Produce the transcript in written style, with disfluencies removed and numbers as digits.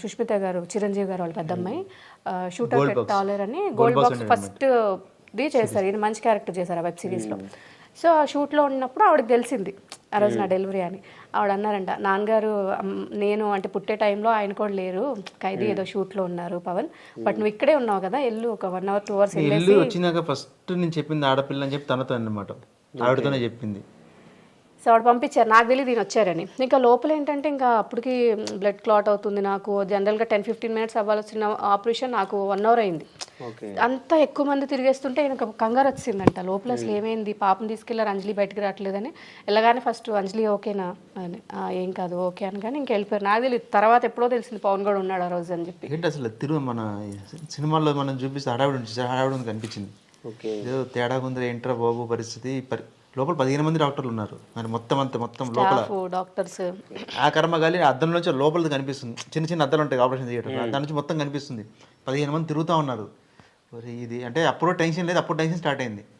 సుష్మిత గారు, చిరంజీవి గారు వాళ్ళ పెద్దమ్మాయి షూటర్ టాలర్ అని గోల్డ్ బాక్స్ ఫస్ట్ ది చేశారు. ఈయన మంచి క్యారెక్టర్ చేశారు ఆ వెబ్ సిరీస్లో. సో ఆ షూట్లో ఉన్నప్పుడు ఆవిడకి తెలిసింది ఆ రోజు నా డెలివరీ అని. ఆవిడ అన్నారంట, నాన్నగారు నేను అంటే పుట్టే టైంలో ఆయన కూడా లేరు, ఖైదీ ఏదో షూట్లో ఉన్నారు పవన్, బట్ నువ్వు ఇక్కడే ఉన్నావు కదా, వెళ్ళు ఒక 1 hour 2 hours ఇల్లు వచ్చినాక ఫస్ట్ నేను చెప్పింది ఆడపిల్ల అని చెప్పి తనతో అన్నమాట, ఆవిడతోనే చెప్పింది. సో ఆవిడ పంపించారు, నాకు తెలియదు ఈయన వచ్చారని. ఇంకా లోపల ఏంటంటే ఇంకా అప్పటికి బ్లడ్ క్లాట్ అవుతుంది నాకు. జనరల్గా 10-15 minutes అవ్వాల్సిన ఆపరేషన్ నాకు 1 hour అయింది. అంతా ఎక్కువ మంది తిరిగేస్తుంటే ఈయనకు కంగారు వచ్చిందంట లోపల, అసలు ఏమైంది, పాపం తీసుకెళ్లారు, అంజలి బయటకు రావట్లేదని. వెళ్ళగానే ఫస్ట్ అంజలి ఓకేనా అని, ఏం కాదు ఓకే అని, కానీ ఇంకా వెళ్ళిపోయారు. నాకు తెలియదు, తర్వాత ఎప్పుడో తెలిసింది పవన్ కూడా ఉన్నాడు ఆ రోజు అని చెప్పి. ఏంటి అసలు మన సినిమాల్లో మనం చూపిస్తే హడావిడి కనిపించింది. ఏదో తేడా ఉందిరా, ఏంట్రా బాబు పరిస్థితి. లోపల 15 మంది డాక్టర్లు ఉన్నారు, మరి మొత్తం లోపల డాక్టర్స్. ఆ కర్మగాలి అద్దం నుంచి లోపలిది కనిపిస్తుంది, చిన్న చిన్న అద్దాలు ఉంటాయి ఆపరేషన్ థియేటర్, దాని నుంచి మొత్తం కనిపిస్తుంది. 15 మంది తిరుగుతూ ఉన్నారు. ఇది అంటే అప్పుడు టెన్షన్ లేదు, అప్పుడు టెన్షన్ స్టార్ట్ అయింది.